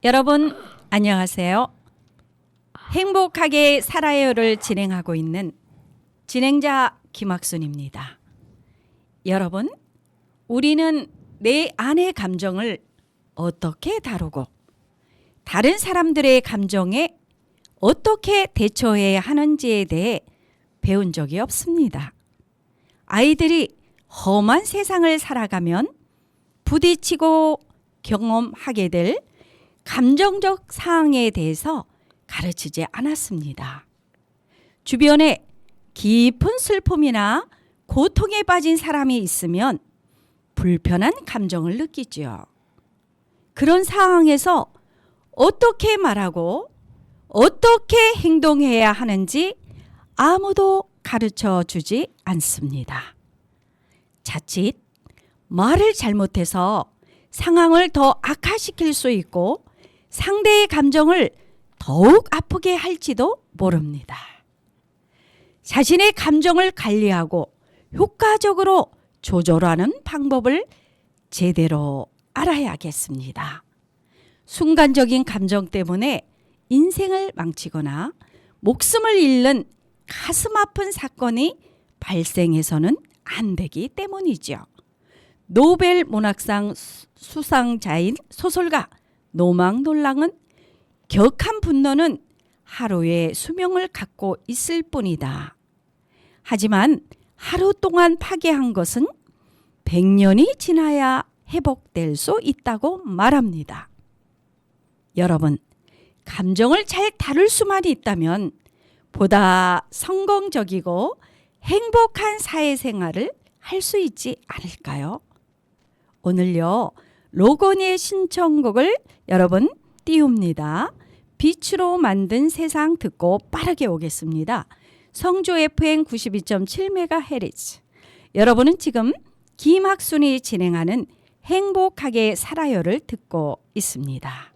여러분 안녕하세요. 행복하게 살아요를 진행하고 있는 진행자 김학순입니다. 여러분, 우리는 내 안의 감정을 어떻게 다루고 다른 사람들의 감정에 어떻게 대처해야 하는지에 대해 배운 적이 없습니다. 아이들이 험한 세상을 살아가면 부딪히고 경험하게 될 감정적 사항에 대해서 가르치지 않았습니다. 주변에 깊은 슬픔이나 고통에 빠진 사람이 있으면 불편한 감정을 느끼죠. 그런 상황에서 어떻게 말하고 어떻게 행동해야 하는지 아무도 가르쳐 주지 않습니다. 자칫 말을 잘못해서 상황을 더 악화시킬 수 있고 상대의 감정을 더욱 아프게 할지도 모릅니다. 자신의 감정을 관리하고 효과적으로 조절하는 방법을 제대로 알아야겠습니다. 순간적인 감정 때문에 인생을 망치거나 목숨을 잃는 가슴 아픈 사건이 발생해서는 안 되기 때문이죠. 노벨 문학상 수상자인 소설가 노망놀랑은 격한 분노는 하루의 수명을 갖고 있을 뿐이다. 하지만 하루 동안 파괴한 것은 100년이 지나야 회복될 수 있다고 말합니다. 여러분, 감정을 잘 다룰 수만 있다면 보다 성공적이고 행복한 사회생활을 할 수 있지 않을까요? 오늘요, 로건이의 신청곡을 여러분 띄웁니다. 빛으로 만든 세상 듣고 빠르게 오겠습니다. 성주 FM 92.7MHz. 여러분은 지금 김학순이 진행하는 행복하게 살아요를 듣고 있습니다.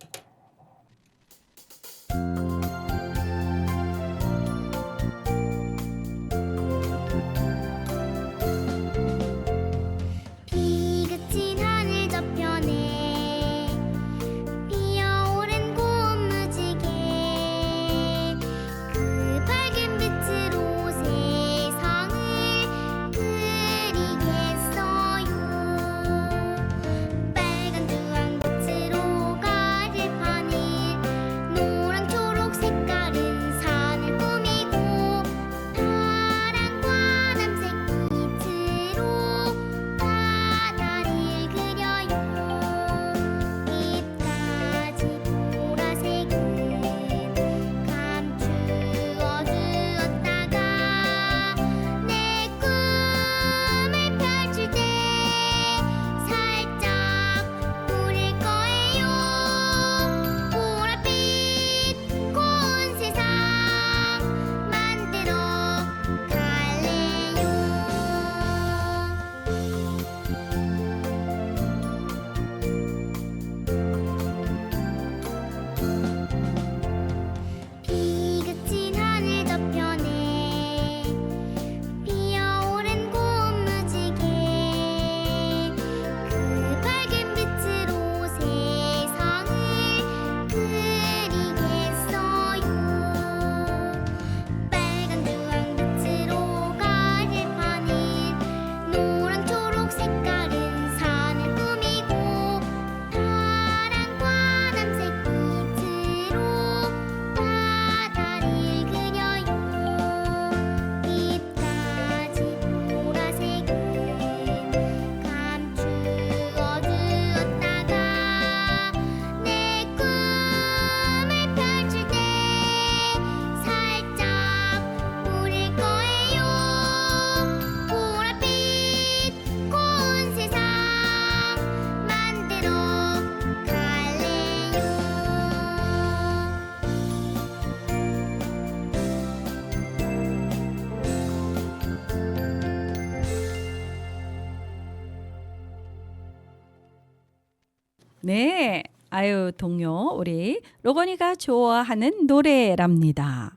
네, 아유 동요 우리 로건이가 좋아하는 노래랍니다.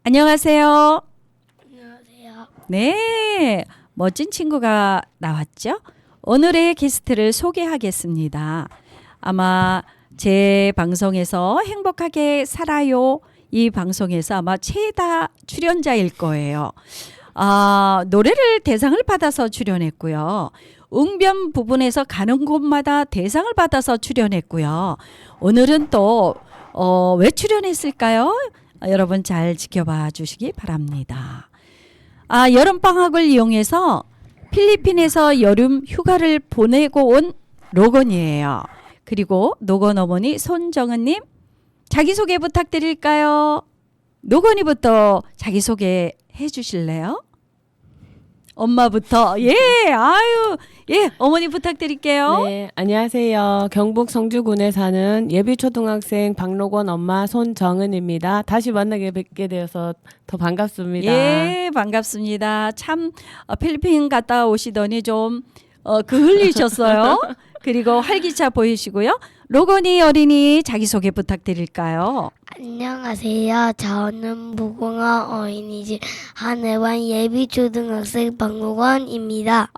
안녕하세요. 안녕하세요. 네, 멋진 친구가 나왔죠? 오늘의 게스트를 소개하겠습니다. 아마 제 방송에서 행복하게 살아요. 이 방송에서 아마 최다 출연자일 거예요. 노래를 대상을 받아서 출연했고요. 웅변 부분에서 가는 곳마다 대상을 받아서 출연했고요. 오늘은 또 왜 출연했을까요? 여러분 잘 지켜봐 주시기 바랍니다. 여름방학을 이용해서 필리핀에서 여름 휴가를 보내고 온 로건이에요. 그리고 로건 어머니 손정은님 자기소개 부탁드릴까요? 로건이부터 자기소개 해주실래요? 엄마부터. 어머니 부탁드릴게요. 네, 안녕하세요. 경북 성주군에 사는 예비초등학생 박로건 엄마 손정은입니다. 다시 만나게 뵙게 되어서 더 반갑습니다. 예, 반갑습니다. 참 필리핀 갔다 오시더니 좀 흘리셨어요. 그리고 활기차 보이시고요. 로건이 어린이 자기소개 부탁드릴까요? 안녕하세요. 저는 무궁화 어린이집 한해원 예비초등학생 박노건입니다.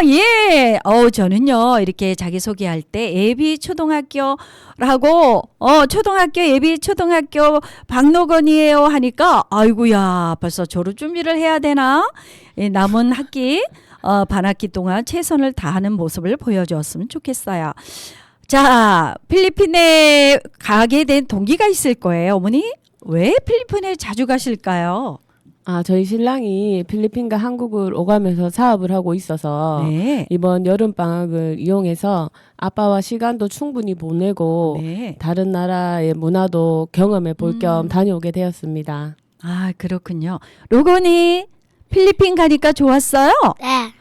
예. 저는요, 이렇게 자기소개할 때 예비초등학교라고, 초등학교, 예비초등학교 박노건이에요 하니까, 아이고야, 벌써 졸업 준비를 해야 되나? 남은 학기, 반학기 동안 최선을 다하는 모습을 보여줬으면 좋겠어요. 자, 필리핀에 가게 된 동기가 있을 거예요. 어머니, 왜 필리핀에 자주 가실까요? 저희 신랑이 필리핀과 한국을 오가면서 사업을 하고 있어서 네. 이번 여름방학을 이용해서 아빠와 시간도 충분히 보내고 네. 다른 나라의 문화도 경험해 볼 겸 다녀오게 되었습니다. 그렇군요. 로건이 필리핀 가니까 좋았어요? 네.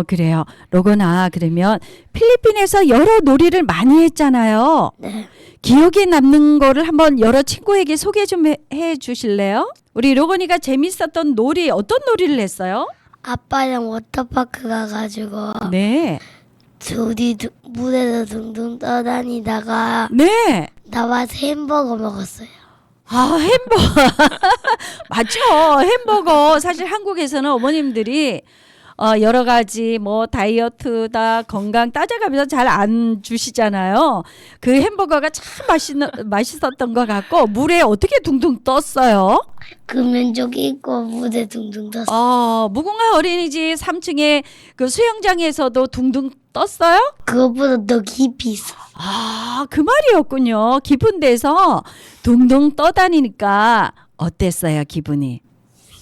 그래요. 로건아, 그러면 필리핀에서 여러 놀이를 많이 했잖아요. 네. 기억에 남는 거를 한번 여러 친구에게 소개 좀 해 주실래요? 우리 로건이가 재밌었던 놀이, 어떤 놀이를 했어요? 아빠랑 워터파크 가가지고 네. 둘이 물에서 둥둥 떠다니다가 네. 나와서 햄버거 먹었어요. 햄버거. 맞죠. 햄버거. 사실 한국에서는 어머님들이 여러 가지 다이어트다 건강 따져가면서 잘 안 주시잖아요. 그 햄버거가 참 맛있었던 것 같고 물에 어떻게 둥둥 떴어요? 금연족 입고 물에 둥둥 떴어요. 무궁화 어린이집 3층에 그 수영장에서도 둥둥 떴어요? 그것보다 더 깊이 있어. 그 말이었군요. 깊은 데서 둥둥 떠다니니까 어땠어요, 기분이?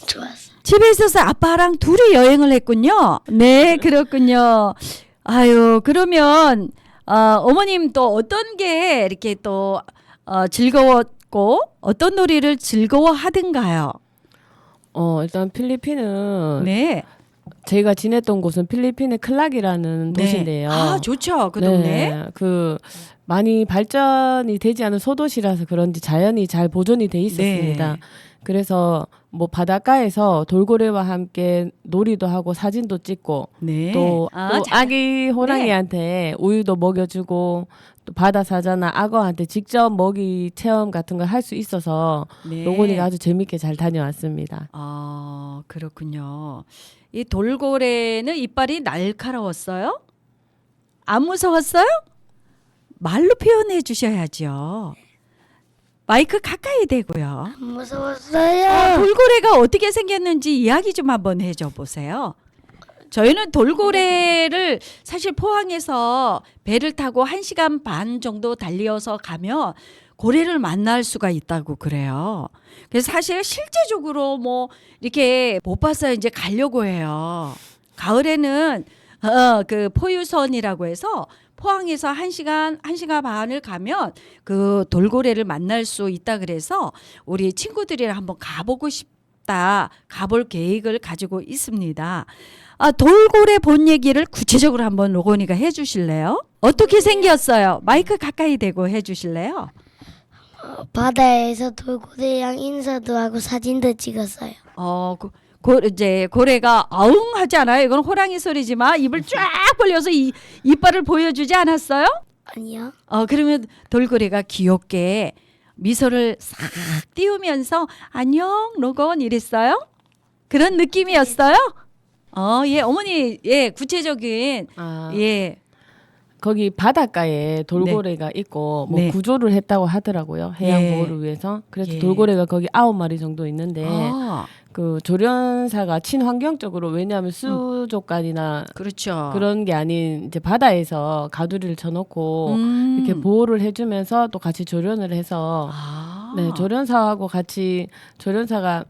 좋았어. 집에 있어서 아빠랑 둘이 여행을 했군요. 네, 그렇군요. 그러면 어머님 또 어떤 게 이렇게 또 즐거웠고 어떤 놀이를 즐거워하든가요? 일단 필리핀은 네. 저희가 지냈던 곳은 필리핀의 클락이라는 네. 도시인데요. 좋죠. 그 동네. 많이 발전이 되지 않은 소도시라서 그런지 자연이 잘 보존이 돼 있었습니다. 네. 그래서 바닷가에서 돌고래와 함께 놀이도 하고 사진도 찍고 네. 또 아기 호랑이한테 우유도 먹여주고 또 바다 사자나 악어한테 직접 먹이 체험 같은 걸 할 수 있어서 네. 로건이가 아주 재밌게 잘 다녀왔습니다. 그렇군요. 이 돌고래는 이빨이 날카로웠어요? 안 무서웠어요? 말로 표현해 주셔야죠. 마이크 가까이 대고요. 안 무서웠어요. 돌고래가 어떻게 생겼는지 이야기 좀 한번 해줘 보세요. 저희는 돌고래를 사실 포항에서 배를 타고 1시간 반 정도 달려서 가면 고래를 만날 수가 있다고 그래요. 그래서 사실 실제적으로 이렇게 못 봤어요. 이제 가려고 해요. 가을에는 그 포유선이라고 해서 포항에서 1시간 반을 가면 그 돌고래를 만날 수 있다 그래서 우리 친구들이랑 한번 가보고 싶다. 가볼 계획을 가지고 있습니다. 돌고래 본 얘기를 구체적으로 한번 로건이가 해주실래요? 어떻게 생겼어요? 마이크 가까이 대고 해주실래요? 바다에서 돌고래랑 인사도 하고 사진도 찍었어요. 이제 고래가 아웅 하지 않아요? 이건 호랑이 소리지만 입을 쫙 벌려서 이빨을 보여주지 않았어요? 아니요. 그러면 돌고래가 귀엽게 미소를 싹 띄우면서 안녕 로건 이랬어요? 그런 느낌이었어요? 예, 어머니, 예, 구체적인, 예. 거기 바닷가에 돌고래가 있고 뭐 네. 구조를 했다고 하더라고요. 해양 예. 보호를 위해서. 그래서 예. 돌고래가 거기 9마리 정도 있는데 아, 그 조련사가 친환경적으로 왜냐하면 수족관이나 그렇죠. 그런 게 아닌 이제 바다에서 가두리를 쳐놓고 이렇게 보호를 해주면서 또 같이 조련을 해서 네 조련사하고 같이 조련사가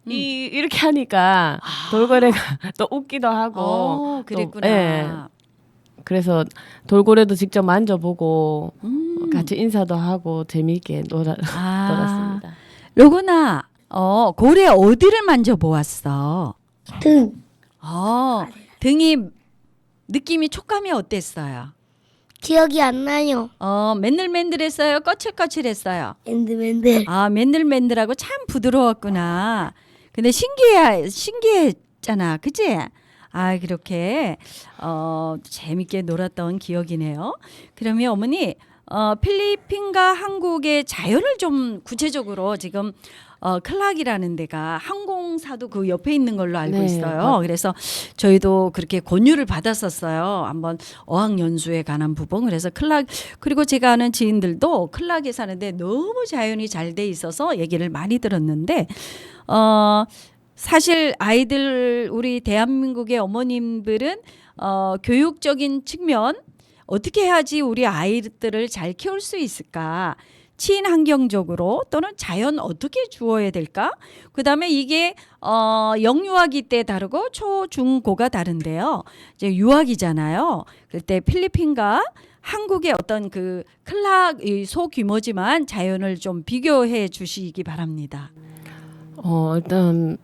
이렇게 하니까 돌고래가 또 웃기도 하고 또, 그랬구나. 예. 그래서 돌고래도 직접 만져보고 같이 인사도 하고 재미있게 놀았습니다. 로고나, 고래 어디를 만져보았어? 등. 등이 느낌이 촉감이 어땠어요? 기억이 안 나요. 맨들맨들했어요? 거칠거칠했어요? 맨들맨들. 맨들맨들하고 참 부드러웠구나. 근데 신기했잖아, 그치? 그렇게 재밌게 놀았던 기억이네요. 그러면 어머니, 필리핀과 한국의 자연을 좀 구체적으로 지금 클락이라는 데가 항공사도 그 옆에 있는 걸로 알고 네. 있어요. 그래서 저희도 그렇게 권유를 받았었어요. 한번 어학연수에 관한 부분. 그래서 클락, 그리고 제가 아는 지인들도 클락에 사는데 너무 자연이 잘 돼 있어서 얘기를 많이 들었는데 사실 아이들, 우리 대한민국의 어머님들은 교육적인 측면 어떻게 해야지 우리 아이들을 잘 키울 수 있을까? 친환경적으로 또는 자연 어떻게 주어야 될까? 그다음에 이게 영유아기 때 다르고 초, 중, 고가 다른데요. 이제 유아기잖아요. 그때 필리핀과 한국의 어떤 그 클락 소규모지만 자연을 좀 비교해 주시기 바랍니다. 일단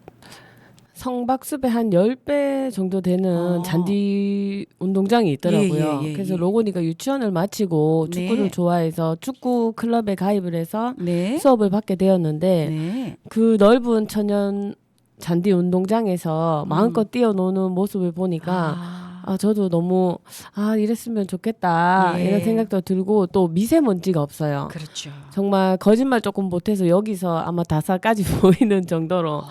성박숲의 한 10배 정도 되는 잔디 운동장이 있더라고요. 예. 그래서 로고니가 유치원을 마치고 네. 축구를 좋아해서 축구 클럽에 가입을 해서 네. 수업을 받게 되었는데 네. 그 넓은 천연 잔디 운동장에서 마음껏 뛰어노는 모습을 보니까 저도 너무 이랬으면 좋겠다 예. 이런 생각도 들고 또 미세먼지가 없어요. 그렇죠. 정말 거짓말 조금 못해서 여기서 아마 다사까지 보이는 정도로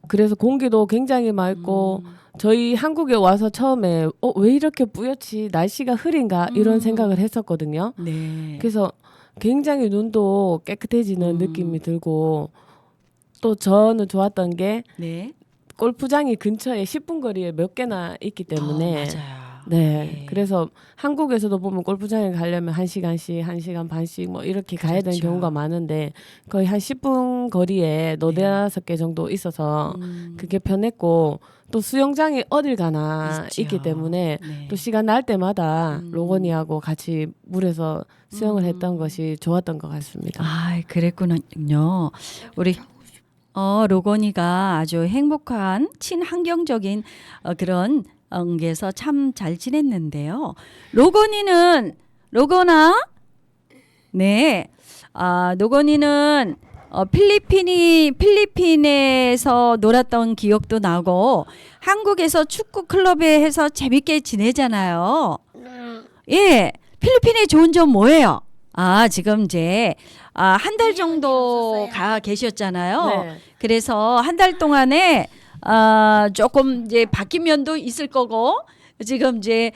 그래서 공기도 굉장히 맑고 저희 한국에 와서 처음에 왜 이렇게 뿌옇지 날씨가 흐린가 이런 생각을 했었거든요. 네. 그래서 굉장히 눈도 깨끗해지는 느낌이 들고 또 저는 좋았던 게 네. 골프장이 근처에 10분 거리에 몇 개나 있기 때문에 맞아요. 네. 예. 그래서 한국에서도 보면 골프장에 가려면 1시간씩, 1시간 반씩 뭐 이렇게 가야 되는 그렇죠. 경우가 많은데 거의 한 10분 거리에 너댓 개 정도 있어서 그게 편했고 또 수영장이 어딜 가나 있죠. 있기 때문에 네. 또 시간 날 때마다 로건이하고 같이 물에서 수영을 했던 것이 좋았던 것 같습니다. 그랬군요. 우리 로건이가 아주 행복한 친환경적인 그런 게서 참 잘 지냈는데요. 로건아, 네, 로건이는 필리핀에서 놀았던 기억도 나고 한국에서 축구 클럽에 해서 재밌게 지내잖아요. 예, 필리핀에 좋은 점 뭐예요? 지금 이제 한 달 정도 가 계셨잖아요. 네. 그래서 한 달 동안에 조금 이제 바뀐 면도 있을 거고 지금 이제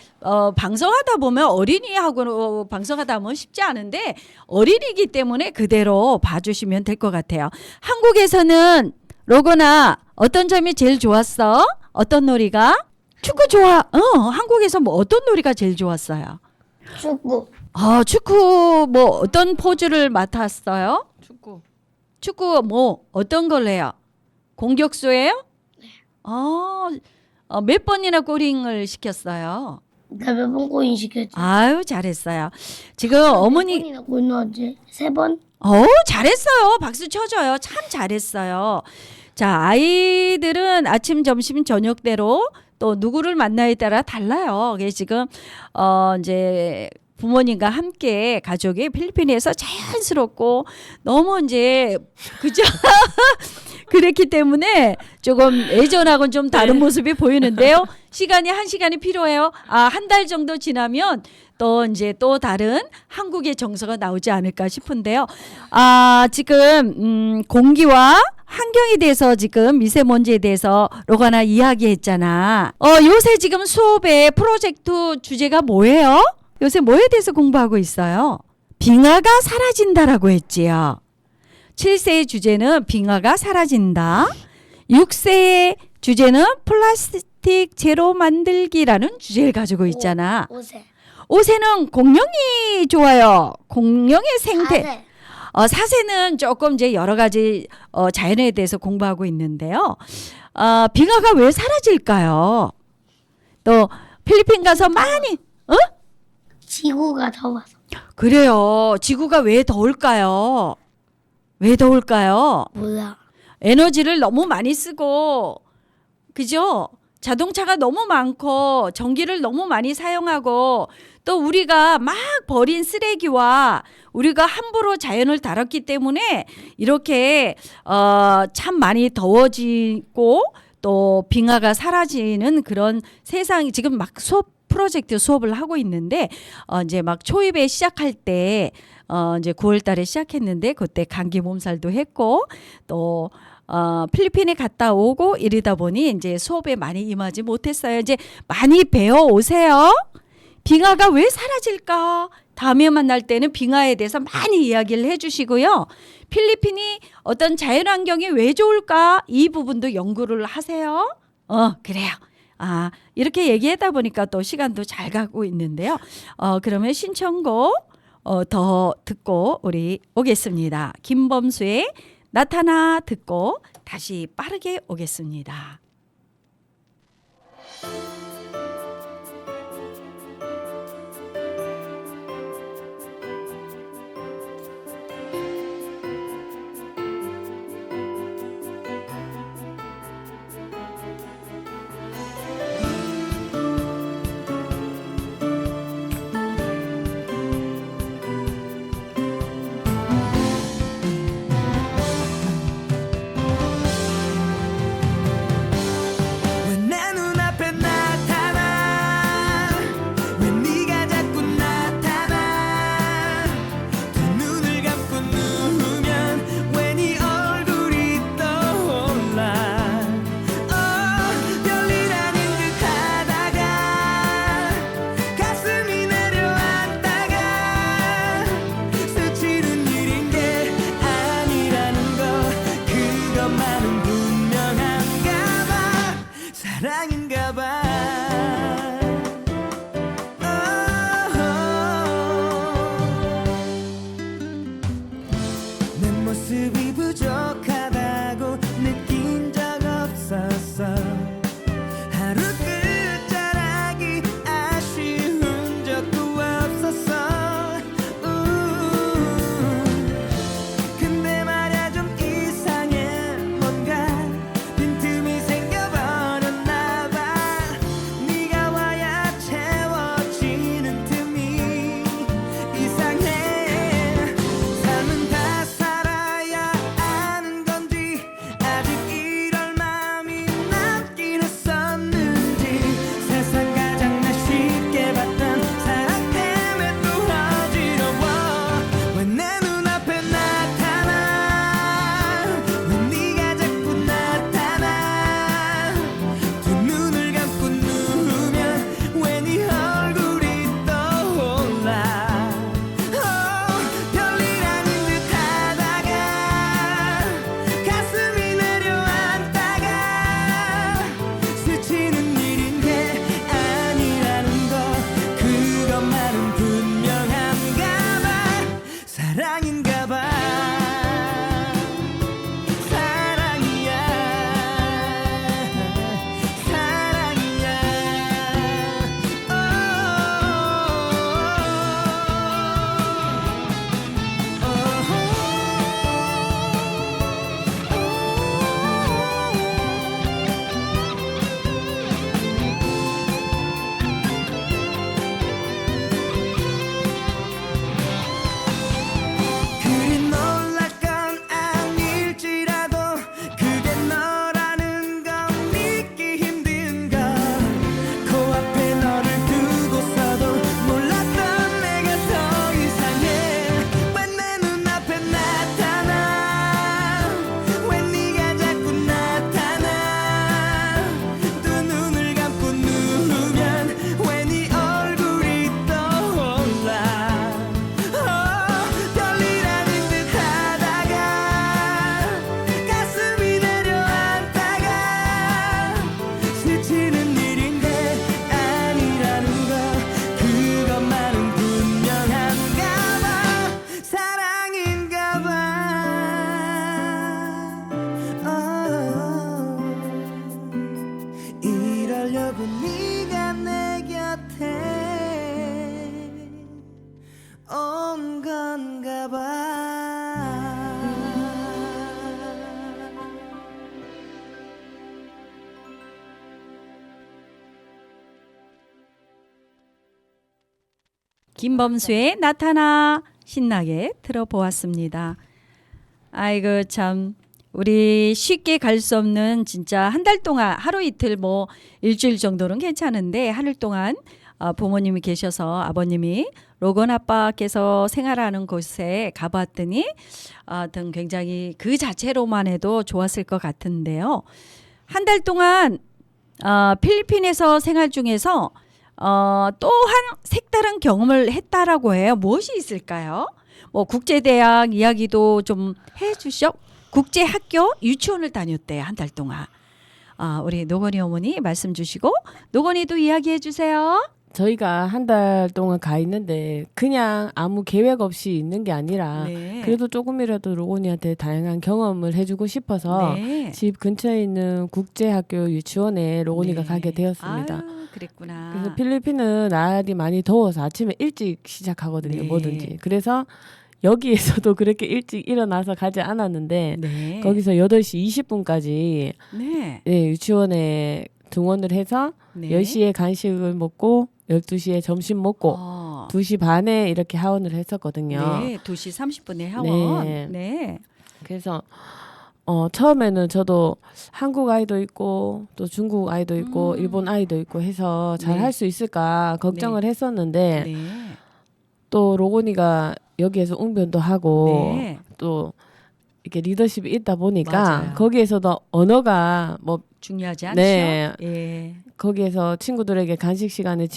방송하다 보면 어린이하고 방송하다 보면 쉽지 않은데 어린이기 때문에 그대로 봐주시면 될 것 같아요. 한국에서는 로건아 어떤 점이 제일 좋았어? 어떤 놀이가? 축구 좋아. 한국에서 뭐 어떤 놀이가 제일 좋았어요? 축구. 축구 뭐 어떤 포즈를 맡았어요? 축구 뭐 어떤 걸 해요? 공격수예요? 네. 몇 번이나 골링을 시켰어요? 나 몇 번 골인 시켰지? 아유 잘했어요. 지금 어머니 몇 번이나 골 넣었지? 3번? 잘했어요. 박수 쳐줘요. 참 잘했어요. 자, 아이들은 아침, 점심, 저녁대로 또 누구를 만나에 따라 달라요. 그게 지금 이제 부모님과 함께 가족이 필리핀에서 자연스럽고 너무 이제 그죠? 그랬기 때문에 조금 예전하고는 좀 다른 모습이 보이는데요. 시간이 1시간이 필요해요. 한 달 정도 지나면 또 이제 또 다른 한국의 정서가 나오지 않을까 싶은데요. 지금 공기와 환경에 대해서 지금 미세먼지에 대해서 로가나 이야기했잖아. 요새 지금 수업의 프로젝트 주제가 뭐예요? 요새 뭐에 대해서 공부하고 있어요? 빙하가 사라진다라고 했지요. 7세의 주제는 빙하가 사라진다. 6세의 주제는 플라스틱 제로 만들기라는 주제를 가지고 있잖아. 5세. 5세는 공룡이 좋아요. 공룡의 생태. 4세. 4세는 조금 이제 여러 가지 자연에 대해서 공부하고 있는데요. 빙하가 왜 사라질까요? 또 필리핀 가서 많이 지구가 더워서. 그래요. 지구가 왜 더울까요? 왜 더울까요? 몰라. 에너지를 너무 많이 쓰고 그죠? 자동차가 너무 많고 전기를 너무 많이 사용하고 또 우리가 막 버린 쓰레기와 우리가 함부로 자연을 다뤘기 때문에 이렇게 참 많이 더워지고 또 빙하가 사라지는 그런 세상이 지금 막 프로젝트 수업을 하고 있는데 이제 막 초입에 시작할 때 이제 9월 달에 시작했는데 그때 감기 몸살도 했고 또 필리핀에 갔다 오고 이러다 보니 이제 수업에 많이 임하지 못했어요. 이제 많이 배워 오세요. 빙하가 왜 사라질까? 다음에 만날 때는 빙하에 대해서 많이 이야기를 해주시고요. 필리핀이 어떤 자연환경이 왜 좋을까? 이 부분도 연구를 하세요. 그래요. 이렇게 얘기하다 보니까 또 시간도 잘 가고 있는데요. 그러면 신청곡 더 듣고 우리 오겠습니다. 김범수의 나타나 듣고 다시 빠르게 오겠습니다. 모습이 부족하다고 느낀 적 없었어. 하루 끝자락이 아쉬운 적도 없었어. 근데 말야 좀 이상해. 뭔가 빈틈이 생겨버렸나 봐. 네가 와야 채워지는 틈이 이상해. 삶은 다 살아야 아는 건지 아직 이럴 마음이 남긴 했었는지. 세상 가장 날 쉽게 봤던 사랑 때문에 또 어지러워. 왜 내 눈앞에 나타나. 왜 네가 자꾸 나타나. 두 눈을 감고 누우면 왜 네 얼굴이 떠올라. 별일 아닌 듯 하다가 가슴이 내려앉다가 스치는 일인 게 아니라는 거 그것만은 분명한가 봐. 사랑인가 봐. 사랑이야. 사랑이야. 그린 너 김범수의 나타나 신나게 들어보았습니다. 아이고 참 우리 쉽게 갈 수 없는 진짜 한 달 동안 하루 이틀 뭐 일주일 정도는 괜찮은데 하루 동안 부모님이 계셔서 아버님이 로건 아빠께서 생활하는 곳에 가봤더니 등 굉장히 그 자체로만 해도 좋았을 것 같은데요. 한 달 동안 필리핀에서 생활 중에서 또한 색다른 경험을 했다라고 해요. 무엇이 있을까요? 뭐 국제대학 이야기도 좀 해주시오. 국제학교 유치원을 다녔대요. 한 달 동안. 우리 노건이 어머니 말씀 주시고 노건이도 이야기해 주세요. 저희가 한 달 동안 가 있는데 그냥 아무 계획 없이 있는 게 아니라 네. 그래도 조금이라도 로건이한테 다양한 경험을 해주고 싶어서 네. 집 근처에 있는 국제학교 유치원에 로건이가 네. 가게 되었습니다. 아유, 그랬구나. 그래서 필리핀은 날이 많이 더워서 아침에 일찍 시작하거든요. 네. 뭐든지. 그래서 여기에서도 그렇게 일찍 일어나서 가지 않았는데 네. 거기서 8시 20분까지 네. 유치원에 등원을 해서 네. 10시에 간식을 먹고 12시에 점심 먹고 2시 반에 이렇게 하원을 했었거든요. 네. 2시 30분에 하원. 네. 네. 그래서 처음에는 저도 한국 아이도 있고 또 중국 아이도 있고 일본 아이도 있고 해서 잘 네. 할 수 있을까 걱정을 했었는데 네. 또 로건이가 여기에서 웅변도 하고 네. 또 이렇게 리더십이 있다 보니까 맞아요. 거기에서도 언어가 뭐 중요하지 않죠? 네. 예. 거기에서 친구들에게 간식 시간에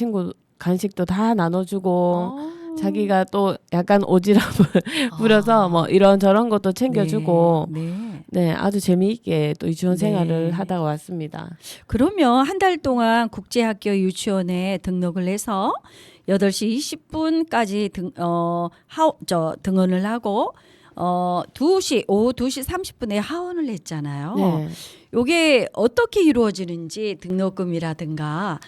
간식도 다 나눠주고 자기가 또 약간 오지랖을 부려서 뭐 이런 저런 것도 챙겨주고 네. 네 아주 재미있게 또 유치원 네. 생활을 하다가 왔습니다. 그러면 한 달 동안 국제학교 유치원에 등록을 해서 8시 20분까지 등원을 하고 오후 2시 30분에 하원을 했잖아요. 네. 요게 어떻게 이루어지는지 등록금이라든가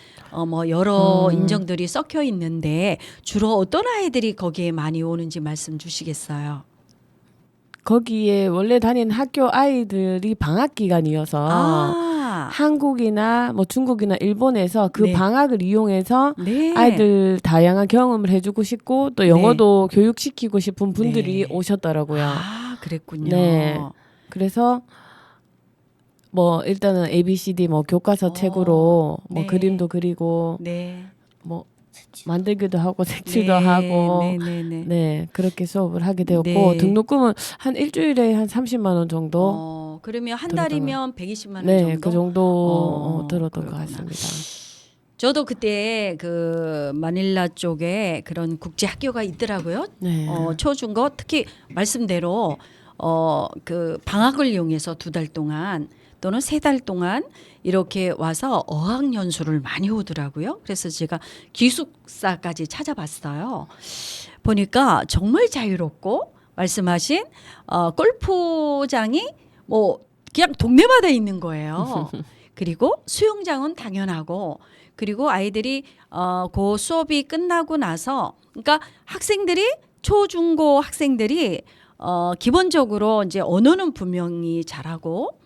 뭐 여러 인정들이 섞여 있는데 주로 어떤 아이들이 거기에 많이 오는지 말씀 주시겠어요? 거기에 원래 다니는 학교 아이들이 방학 기간이어서 한국이나 뭐 중국이나 일본에서 그 네. 방학을 이용해서 네. 아이들 다양한 경험을 해주고 싶고 또 영어도 교육시키고 싶은 분들이 네. 오셨더라고요. 그랬군요. 네. 그래서 뭐 일단은 ABCD 뭐 교과서 책으로 뭐 네. 그림도 그리고 네. 뭐 만들기도 하고 색칠도 네. 하고 네. 네 그렇게 수업을 하게 되었고 네. 등록금은 한 일주일에 한 30만 원 정도 그러면 한 들었던 달이면 120만 원 네 정도. 그 정도 들었던 것 그렇구나. 같습니다. 저도 그때 그 마닐라 쪽에 그런 국제 학교가 있더라고요. 네. 초중고 특히 말씀대로 그 방학을 이용해서 2달 동안 또는 3달 동안 이렇게 와서 어학연수를 많이 오더라고요. 그래서 제가 기숙사까지 찾아봤어요. 보니까 정말 자유롭고 말씀하신 골프장이 뭐 그냥 동네마다 있는 거예요. 그리고 수영장은 당연하고 그리고 아이들이 그 수업이 끝나고 나서 그러니까 학생들이 초중고 학생들이 기본적으로 이제 언어는 분명히 잘하고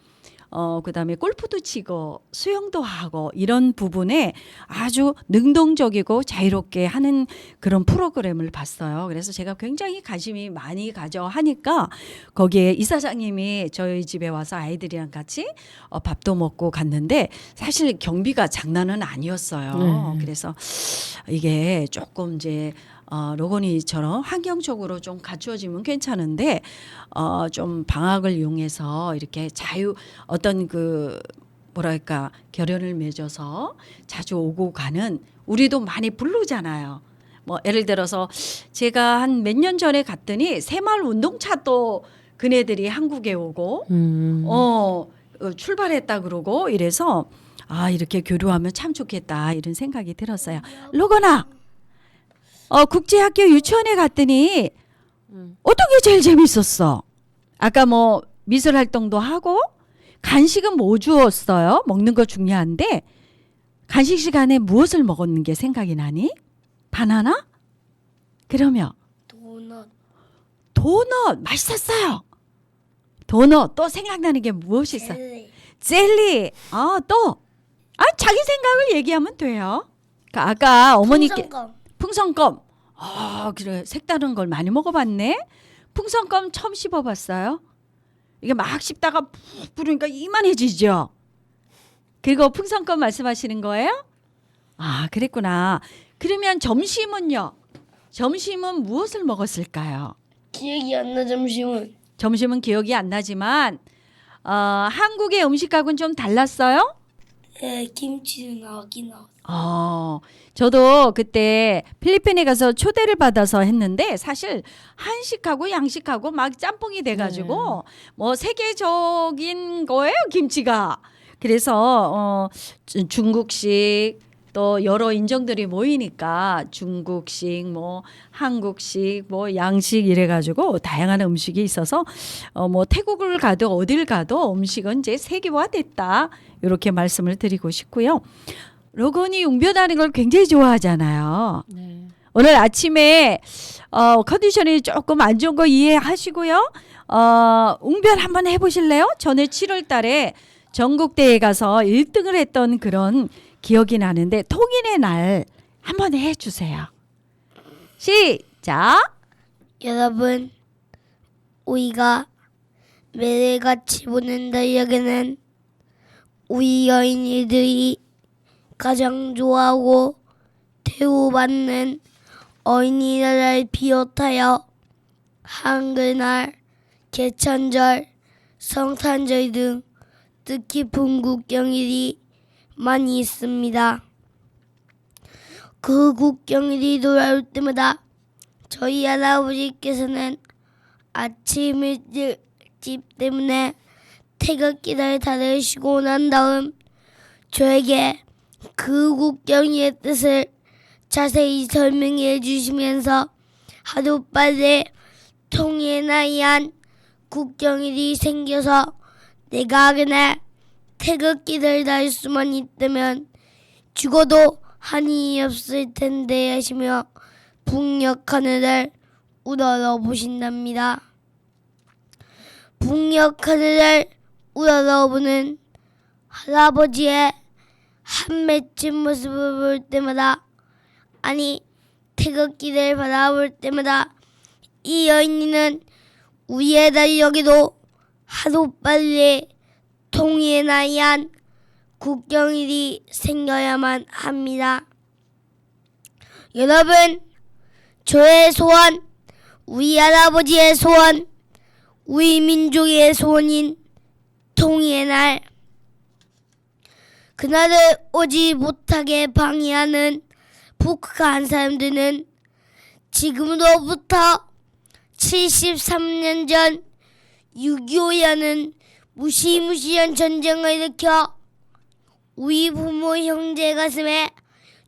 그다음에 골프도 치고 수영도 하고 이런 부분에 아주 능동적이고 자유롭게 하는 그런 프로그램을 봤어요. 그래서 제가 굉장히 관심이 많이 가져 하니까 거기에 이사장님이 저희 집에 와서 아이들이랑 같이 밥도 먹고 갔는데 사실 경비가 장난은 아니었어요. 그래서 이게 조금 이제 로건이처럼 환경적으로 좀 갖추어지면 괜찮은데 좀 방학을 이용해서 이렇게 어떤 그 뭐랄까 결연을 맺어서 자주 오고 가는 우리도 많이 부르잖아요. 뭐 예를 들어서 제가 한 몇 년 전에 갔더니 새마을 운동차도 그네들이 한국에 오고 출발했다 그러고 이래서 이렇게 교류하면 참 좋겠다 이런 생각이 들었어요. 로건아. 국제학교 유치원에 갔더니 어떤 게 제일 재밌었어? 아까 뭐 미술 활동도 하고 간식은 뭐 주었어요? 먹는 거 중요한데 간식 시간에 무엇을 먹었는 게 생각이 나니? 바나나? 그러면 도넛. 도넛 맛있었어요. 도넛 또 생각나는 게 무엇이 있어? 젤리. 젤리. 또. 자기 생각을 얘기하면 돼요. 그러니까 아까 어머니께 풍선껌. 풍선껌. 그래. 색다른 걸 많이 먹어봤네. 풍선껌 처음 씹어봤어요. 이게 막 씹다가 푹 부르니까 이만해지죠. 그리고 풍선껌 말씀하시는 거예요? 그랬구나. 그러면 점심은요? 점심은 무엇을 먹었을까요? 기억이 안 나. 점심은. 점심은 기억이 안 나지만 한국의 음식하고는 좀 달랐어요? 김치는 나왔긴 나왔어. 저도 그때 필리핀에 가서 초대를 받아서 했는데 사실 한식하고 양식하고 막 짬뽕이 돼가지고 뭐 세계적인 거예요 김치가. 그래서 중국식 또 여러 인종들이 모이니까 중국식 뭐 한국식 뭐 양식 이래가지고 다양한 음식이 있어서 뭐 태국을 가도 어딜 가도 음식은 이제 세계화됐다 이렇게 말씀을 드리고 싶고요. 로건이 웅변하는 걸 굉장히 좋아하잖아요. 네. 오늘 아침에 컨디션이 조금 안 좋은 거 이해하시고요. 웅변 한번 해보실래요? 전에 7월 달에 전국대회 가서 1등을 했던 그런 기억이 나는데 통일의 날 한번 해주세요. 시작. 여러분, 우리가 매일같이 보는 달력에는 우리 어린이들이 가장 좋아하고 대우받는 어린이날을 비롯하여 한글날, 개천절, 성탄절 등 뜻깊은 국경일이 많이 있습니다. 그 국경일이 돌아올 때마다 저희 할아버지께서는 아침 일찍 때문에 태극기를 달으시고 난 다음 저에게 그 국경일의 뜻을 자세히 설명해 주시면서 하루빨리 통일나이한 국경일이 생겨서 내가 그날 태극기를 달 수만 있다면 죽어도 한이 없을 텐데 하시며 북녘 하늘을 우러러 보신답니다. 북녘 하늘을 우러러 보는 할아버지의 한 맺힌 모습을 볼 때마다, 아니 태극기를 바라볼 때마다 이 어린이는 우리의 달력에도 하루빨리 통일나이한 국경일이 생겨야만 합니다. 여러분, 저의 소원, 우리 할아버지의 소원, 우리 민족의 소원인 통일의 날, 그날을 오지 못하게 방해하는 북한 사람들은 지금으로부터 73년 전 6.25라는 무시무시한 전쟁을 일으켜 우리 부모 형제 가슴에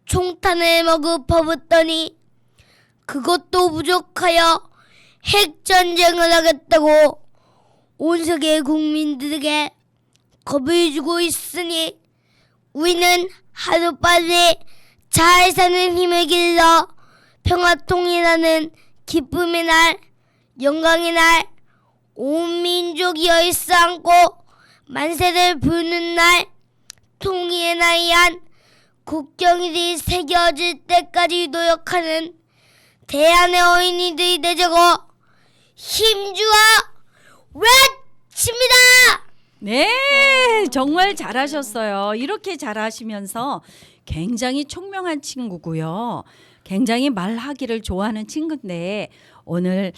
총탄을 머그 퍼붓더니 그것도 부족하여 핵전쟁을 하겠다고 온 세계 국민들에게 겁을 주고 있으니 우리는 하루빨리 잘 사는 힘을 길러 평화통일하는 기쁨의 날, 영광의 날, 온 민족이 열사안고 만세를 부르는 날, 통일의 나이한 국경일이 새겨질 때까지 노력하는 대한의 어린이들이 되자고 힘주어 외칩니다. 네, 정말 잘하셨어요. 이렇게 잘하시면서 굉장히 총명한 친구고요. 굉장히 말하기를 좋아하는 친구인데 오늘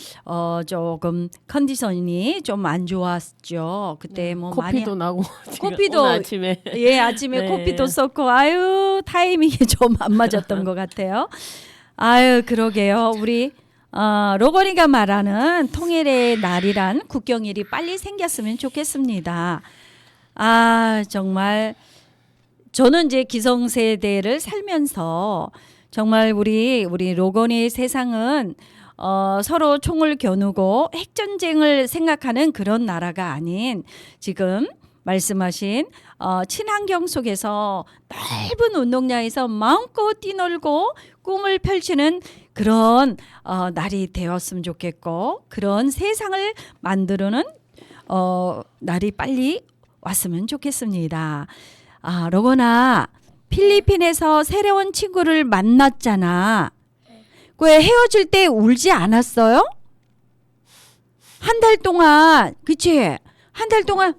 조금 컨디션이 좀 안 좋았죠. 그때 뭐 코피도 나고 코피도 오늘 아침에 아침에 네. 코피도 썼고 타이밍이 좀 안 맞았던 것 같아요. 그러게요. 우리 로건이가 말하는 통일의 날이란 국경일이 빨리 생겼으면 좋겠습니다. 정말 저는 이제 기성세대를 살면서 정말 우리 로건이의 세상은 서로 총을 겨누고 핵전쟁을 생각하는 그런 나라가 아닌 지금 말씀하신 친환경 속에서 넓은 운동장에서 마음껏 뛰놀고 꿈을 펼치는 그런 날이 되었으면 좋겠고 그런 세상을 만드는 날이 빨리 왔으면 좋겠습니다. 로건아, 필리핀에서 새로운 친구를 만났잖아. 왜 헤어질 때 울지 않았어요? 한 달 동안, 그치? 한 달 동안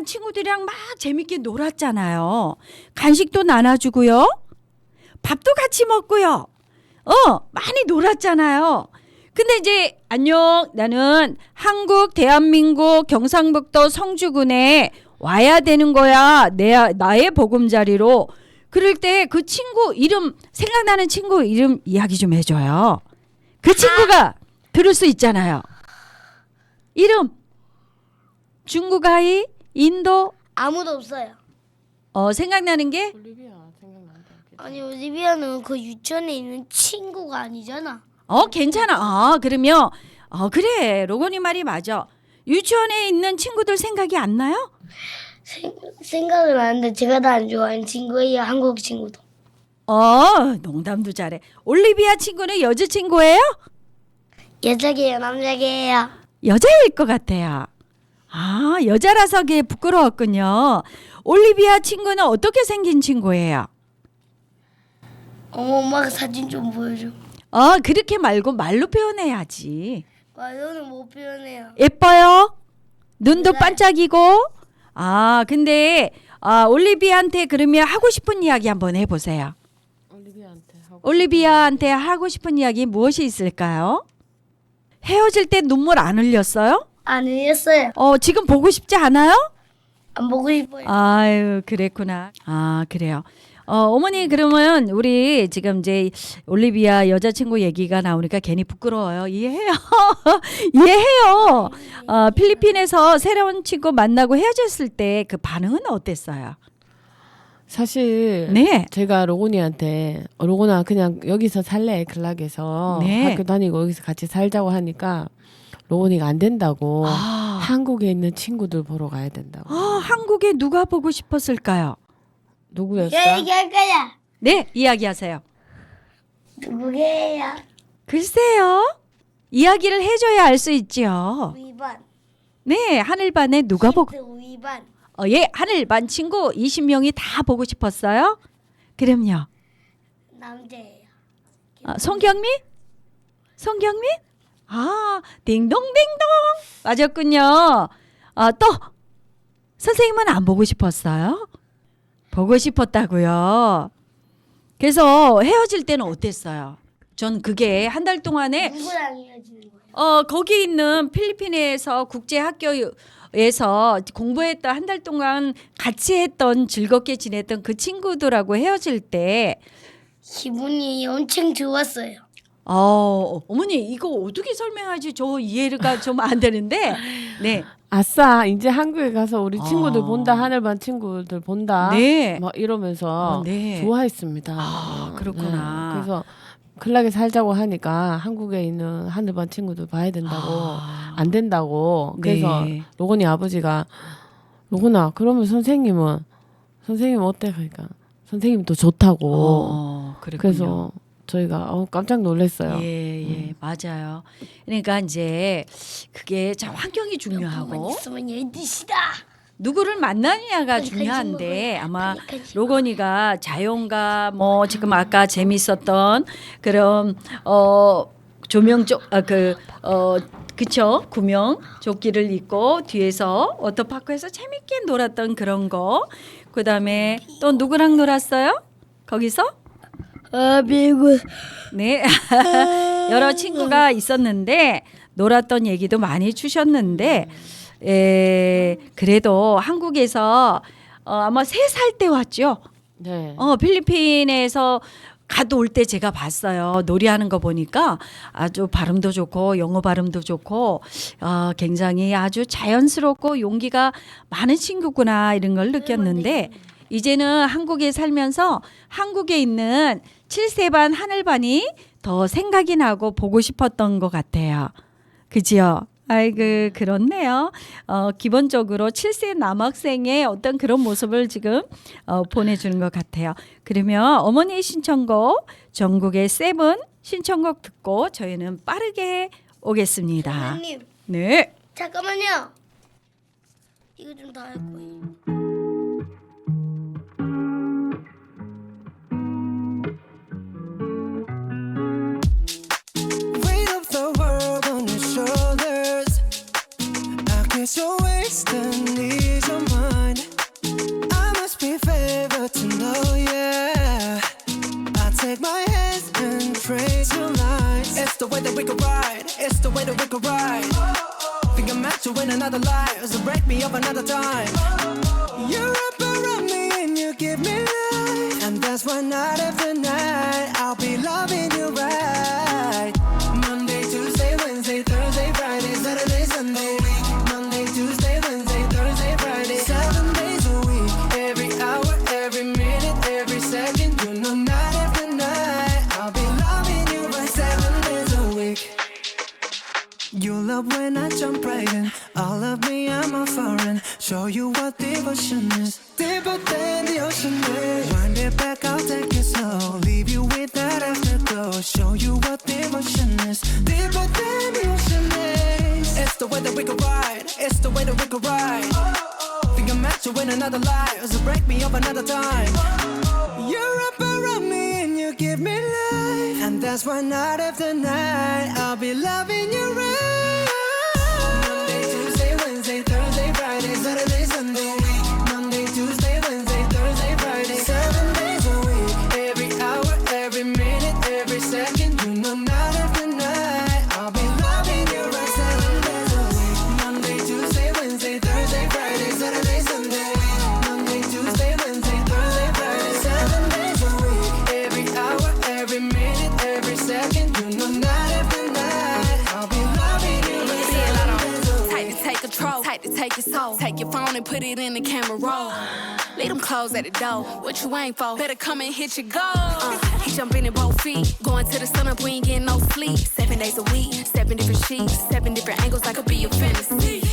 친구들이랑 막 재밌게 놀았잖아요. 간식도 나눠주고요. 밥도 같이 먹고요. 많이 놀았잖아요. 근데 이제 안녕, 나는 한국, 대한민국, 경상북도 성주군에 와야 되는 거야. 나의 보금자리로. 그럴 때 그 친구 이름, 생각나는 친구 이름 이야기 좀 해줘요. 그 친구가 들을 수 있잖아요. 이름. 중국 아이, 인도. 아무도 없어요. 생각나는 게? 올리비아 생각난다. 아니 올리비아는 그 유치원에 있는 친구가 아니잖아. 괜찮아. 그러면 그래. 로건이 말이 맞아. 유치원에 있는 친구들 생각이 안 나요? 생각은 나는데 제가 다 안 좋아하는 친구예요. 한국 친구도. 농담도 잘해. 올리비아 친구는 여자친구예요? 여자게요, 남자게요. 여자일 것 같아요. 여자라서 그게 부끄러웠군요. 올리비아 친구는 어떻게 생긴 친구예요? 엄마가 사진 좀 보여줘. 그렇게 말고 말로 표현해야지. 말로는 못 표현해요. 예뻐요? 눈도 네. 반짝이고? 근데 올리비아한테 그러면 하고 싶은 이야기 한번 해보세요. 올리비아한테 하고 싶은 이야기 무엇이 있을까요? 헤어질 때 눈물 안 흘렸어요? 안 흘렸어요. 지금 보고 싶지 않아요? 안 보고 싶어요. 아유, 그랬구나. 그래요. 어머니 그러면 우리 지금 이제 올리비아 여자친구 얘기가 나오니까 괜히 부끄러워요. 이해해요. 이해해요. 필리핀에서 새로운 친구 만나고 헤어졌을 때 그 반응은 어땠어요? 사실 네. 제가 로곤이한테 로곤아 그냥 여기서 살래 클락에서 네. 학교 다니고 여기서 같이 살자고 하니까 로곤이가 안 된다고 한국에 있는 친구들 보러 가야 된다고. 한국에 누가 보고 싶었을까요? 누구였어? 내가 얘기할 거야. 네, 이야기하세요. 누구게요? 글쎄요. 이야기를 해줘야 알 수 있지요. 2번. 네, 하늘반에 누가 보고 2번. 하늘반 친구 20명이 다 보고 싶었어요? 그럼요. 남자예요. 송경미? 딩동딩동. 맞았군요. 또 선생님은 안 보고 싶었어요? 보고 싶었다고요. 그래서 헤어질 때는 어땠어요? 전 그게 한 달 동안에 누구랑 헤어지는 거예요? 거기 있는 필리핀에서 국제학교에서 공부했던 한 달 동안 같이 했던 즐겁게 지냈던 그 친구들하고 헤어질 때 기분이 엄청 좋았어요. 어머니 이거 어떻게 설명하지? 저 이해가 좀 안 되는데 네. 아싸 이제 한국에 가서 우리 친구들 아. 본다 하늘반 친구들 본다 네. 막 이러면서 네. 좋아했습니다. 그렇구나. 네. 그래서 클락에 살자고 하니까 한국에 있는 하늘반 친구들 봐야 된다고 안 된다고 그래서 네. 로건이 아버지가 로건아 그러면 선생님 어때? 그러니까 선생님도 좋다고 그랬군요. 그래서 저희가 깜짝 놀랐어요. 예, 맞아요. 그러니까 이제 그게 참 환경이 중요하고 있으면 얘기시다. 누구를 만나느냐가 중요한데 아마 로건이가 자연과 뭐 지금 아까 재밌었던 그런 조명 쪽 그쵸 구명 조끼를 입고 뒤에서 워터파크에서 재밌게 놀았던 그런 거 그다음에 또 누구랑 놀았어요? 거기서? 미국. 네. 여러 친구가 있었는데 놀았던 얘기도 많이 주셨는데 그래도 한국에서 아마 3살 때 왔죠. 네. 필리핀에서 가도 올 때 제가 봤어요. 놀이하는 거 보니까 아주 발음도 좋고 영어 발음도 좋고 굉장히 아주 자연스럽고 용기가 많은 친구구나 이런 걸 느꼈는데 이제는 한국에 살면서 한국에 있는 7세반 하늘반이 더 생각이 나고 보고 싶었던 것 같아요. 그지요? 아이고 그렇네요. 기본적으로 7세 남학생의 어떤 그런 모습을 지금 보내주는 것 같아요. 그러면 어머니의 신청곡 전국의 세븐 신청곡 듣고 저희는 빠르게 오겠습니다. 선생님 네. 잠깐만요. 이거 좀 더 할 거예요. Weight of the world on your shoulders. I guess you're wasting ease of mind. I must be favored to know, yeah. I take my hands and trace your lines. It's the way that we could ride. It's the way that we could ride. Think I'm meant to win another life, so break me up another time. You're up around me and you give me life, and that's why night after night I'll be loving you right. Monday, Tuesday, Wednesday, Thursday, Friday, Saturday, Sunday. Monday, Tuesday, Wednesday, Thursday, Friday, 7 days a week. Every hour, every minute, every second. You know, night after night I'll be loving you right 7 days a week. You love when I jump right in. All of me, I'm a foreign. Show you what devotion is. Deeper than the ocean is. Wind it back, I'll take it slow. Leave you with that afterglow. Show you what devotion is. Deeper than the ocean is. It's the way that we could ride. It's the way that we could ride. Think I'm meant to win another life, so break me up another time. You're up around me and you give me life, and that's why night after night I'll be loving you right. Monday, Tuesday, Wednesday, Thursday, Friday, Saturday, Sunday. Monday, Tuesday, Wednesday, Thursday, Friday, 7 days a week. Every hour, every minute, every second. You know, night after night I'll be loving you right 7 days a week. Monday, Tuesday, Wednesday, Thursday, Friday, Saturday, Sunday. Monday, Tuesday, Wednesday, Thursday, Friday, 7 days a week. Every hour, every minute, every second. You know, night after night I'll be loving you right 7 days a week. Tight to take control, tight to take your soul. Take your phone and put it in the camera roll. Leave them clothes at the door. What you ain't for? Better come and hit your goal. He jumping in both feet. Going to the sun up, we ain't getting no sleep. 7 days a week, 7 different sheets, 7 different angles, I could be your fantasy.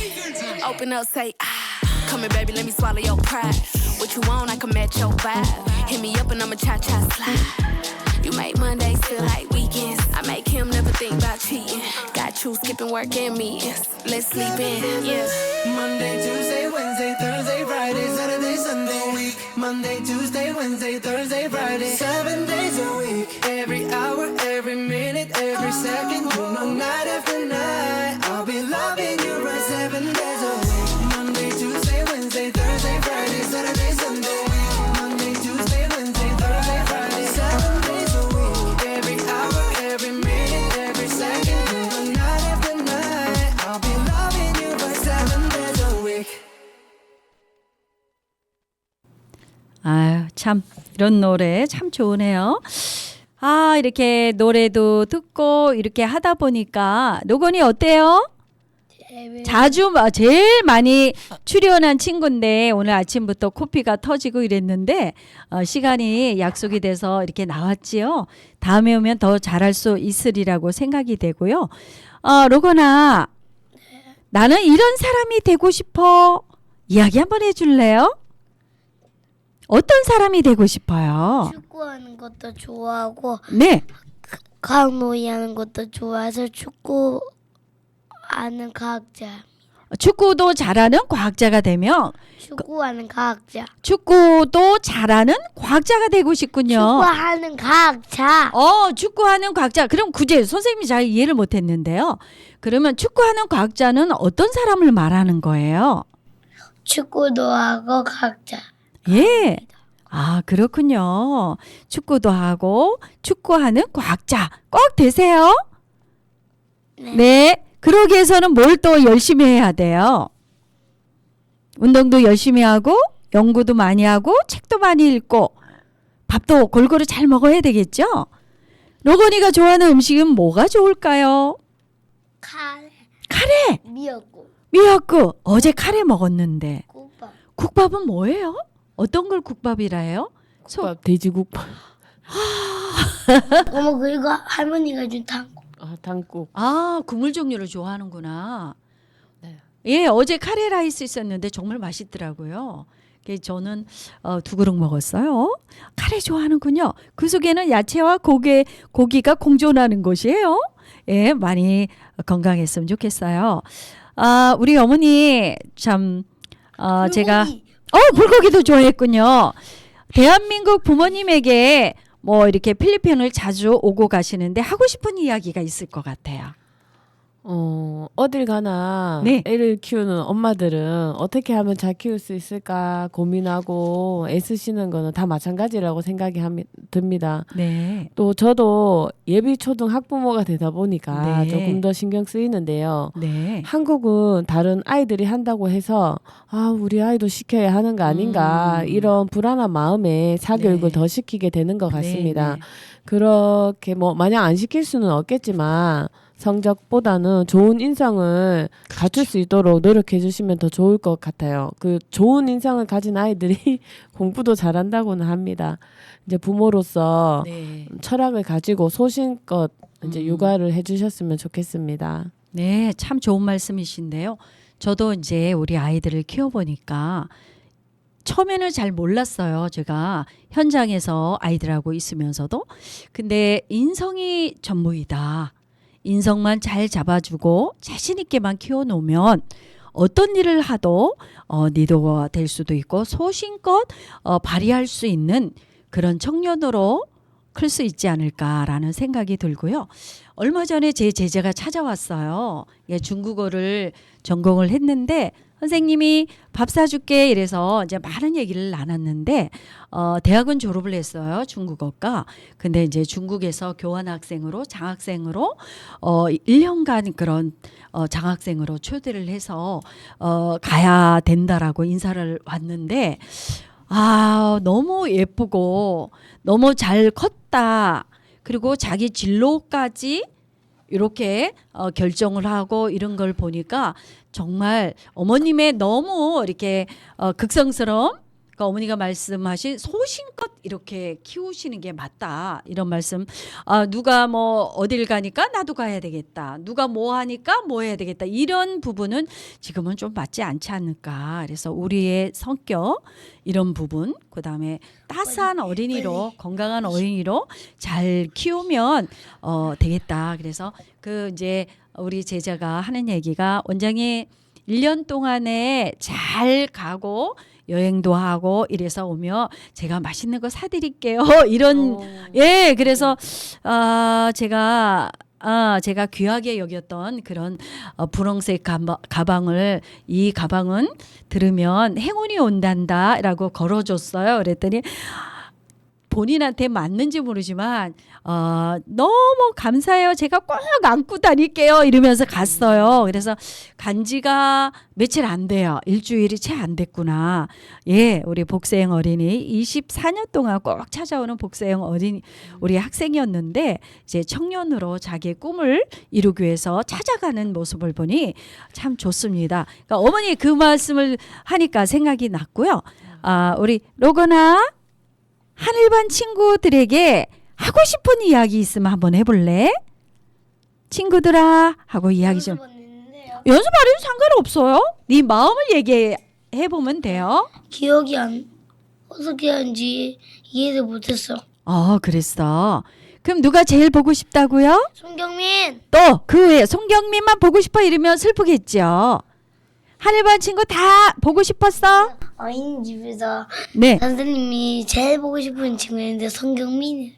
Open up, say, ah. Come here, baby, let me swallow your pride. What you want, I can match your vibe. Hit me up and I'ma cha-cha slide. You make Mondays feel like weekends. I make him never think about cheating. Got you skipping work and meetings. Let's sleep in, yeah. Monday, Tuesday, Wednesday, Thursday, Friday, Saturday, Sunday. Monday, Tuesday, Wednesday, Thursday, Friday, 7 days a week. Every hour, every minute, every second. You know, night after night I'll be loving you right 7 days a week. Monday, Tuesday, Wednesday, Thursday, Friday, Saturday, Sunday. Monday, Tuesday, Wednesday, Thursday, Friday, 7 days a week. Every hour, every minute, every second. You know, night after night I'll be loving you right 7 days a week. 아유, 참 이런 노래 참 좋으네요. 아, 이렇게 노래도 듣고 이렇게 하다 보니까 노건이 어때요? 자주 제일 많이 출연한 친구인데 오늘 아침부터 코피가 터지고 이랬는데 시간이 약속이 돼서 이렇게 나왔지요. 다음에 오면 더 잘할 수 있으리라고 생각이 되고요. 로건아, 나는 이런 사람이 되고 싶어. 이야기 한번 해줄래요? 어떤 사람이 되고 싶어요? 축구하는 것도 좋아하고 네. 과학놀이 하는 것도 좋아해서 축구하는 과학자. 축구도 잘하는 과학자가 되면 축구하는 과학자. 축구도 잘하는 과학자가 되고 싶군요. 축구하는 과학자. 축구하는 과학자. 그럼 굳이 선생님이 잘 이해를 못했는데요. 그러면 축구하는 과학자는 어떤 사람을 말하는 거예요? 축구도 하고 과학자. 예. 아, 그렇군요. 축구도 하고 축구하는 과학자 꼭 되세요. 네. 그러기 위해서는 뭘 또 열심히 해야 돼요? 운동도 열심히 하고 연구도 많이 하고 책도 많이 읽고 밥도 골고루 잘 먹어야 되겠죠? 로건이가 좋아하는 음식은 뭐가 좋을까요? 카레. 카레! 미역국. 미역국! 어제 카레 먹었는데 국밥. 국밥은 뭐예요? 어떤 걸 국밥이라 해요? 국밥, 돼지국밥. 어머 그리고 할머니가 준 탕국. 당국. 아, 국물 종류를 좋아하는구나. 예, 어제 카레 라이스 있었는데 정말 맛있더라고요. 그래서 저는 2그릇 먹었어요. 카레 좋아하는군요. 그 속에는 야채와 고기가 공존하는 곳이에요. 예, 많이 건강했으면 좋겠어요. 아, 우리 어머니 참 제가 불고기도 좋아했군요. 대한민국 부모님에게 뭐 이렇게 필리핀을 자주 오고 가시는데 하고 싶은 이야기가 있을 것 같아요. 어딜 가나 네. 애를 키우는 엄마들은 어떻게 하면 잘 키울 수 있을까 고민하고 애쓰시는 거는 다 마찬가지라고 생각이 듭니다. 네. 또 저도 예비 초등 학부모가 되다 보니까 네. 조금 더 신경 쓰이는데요. 네. 한국은 다른 아이들이 한다고 해서 우리 아이도 시켜야 하는 거 아닌가 이런 불안한 마음에 사교육을 네. 더 시키게 되는 것 같습니다. 네, 네. 그렇게 뭐 마냥 안 시킬 수는 없겠지만 성적보다는 좋은 인상을 갖출 수 있도록 노력해 주시면 더 좋을 것 같아요. 그 좋은 인상을 가진 아이들이 공부도 잘한다고는 합니다. 이제 부모로서 네. 철학을 가지고 소신껏 이제 육아를 해주셨으면 좋겠습니다. 네, 참 좋은 말씀이신데요. 저도 이제 우리 아이들을 키워보니까 처음에는 잘 몰랐어요. 제가 현장에서 아이들하고 있으면서도. 근데 인성이 전부이다. 인성만 잘 잡아주고 자신 있게만 키워놓으면 어떤 일을 하도 리더가 될 수도 있고 소신껏 발휘할 수 있는 그런 청년으로 클 수 있지 않을까라는 생각이 들고요. 얼마 전에 제 제자가 찾아왔어요. 예, 중국어를 전공을 했는데 선생님이 밥 사줄게 이래서 이제 많은 얘기를 나눴는데 대학은 졸업을 했어요. 중국어과. 근데 이제 중국에서 교환학생으로 장학생으로 1년간 그런 장학생으로 초대를 해서 가야 된다라고 인사를 왔는데 너무 예쁘고 너무 잘 컸다. 그리고 자기 진로까지 이렇게 결정을 하고 이런 걸 보니까 정말 어머님의 너무 이렇게 극성스러움, 그러니까 어머니가 말씀하신 소신껏 이렇게 키우시는 게 맞다 이런 말씀. 누가 뭐 어딜 가니까 나도 가야 되겠다. 누가 뭐 하니까 뭐 해야 되겠다. 이런 부분은 지금은 좀 맞지 않지 않을까. 그래서 우리의 성격 이런 부분, 그다음에 따스한 어린이로 건강한 어린이로 잘 키우면 되겠다. 그래서 그 이제 우리 제자가 하는 얘기가 원장님 1년 동안에 잘 가고 여행도 하고 이래서 오면 제가 맛있는 거 사드릴게요. 이런 예, 그래서 제가 귀하게 여겼던 그런 분홍색 가방을 이 가방은 들으면 행운이 온단다라고 걸어줬어요. 그랬더니 본인한테 맞는지 모르지만 너무 감사해요. 제가 꼭 안고 다닐게요. 이러면서 갔어요. 그래서 간지가 며칠 안 돼요. 일주일이 채 안 됐구나. 예, 우리 복세영 어린이 24년 동안 꼭 찾아오는 복세영 어린이 우리 학생이었는데 이제 청년으로 자기의 꿈을 이루기 위해서 찾아가는 모습을 보니 참 좋습니다. 그러니까 어머니 그 말씀을 하니까 생각이 났고요. 우리 로건아 하늘반 친구들에게 하고 싶은 이야기 있으면 한번 해볼래? 친구들아 하고 이야기 좀. 연습 안 해도 상관없어요. 네 마음을 얘기해보면 돼요. 기억이 어떻게 하는지 이해를 못했어. 그랬어. 그럼 누가 제일 보고 싶다고요? 손경민. 또 그 외에 송경민만 보고 싶어 이러면 슬프겠죠. 하늘반 친구 다 보고 싶었어? 어린이집에서 네. 선생님이 제일 보고 싶은 친구였는데 손경민.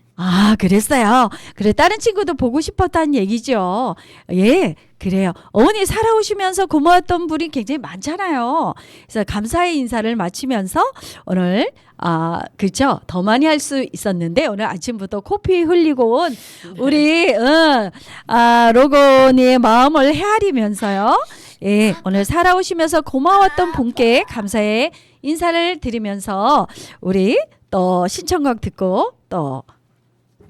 그랬어요. 그래, 다른 친구도 보고 싶었다는 얘기죠. 예, 그래요. 어머니 살아오시면서 고마웠던 분이 굉장히 많잖아요. 그래서 감사의 인사를 마치면서 오늘 그렇죠. 더 많이 할 수 있었는데 오늘 아침부터 코피 흘리고 온 우리 로건이의 마음을 헤아리면서요. 예, 오늘 살아오시면서 고마웠던 분께 감사의 인사를 드리면서 우리 또 신청곡 듣고 또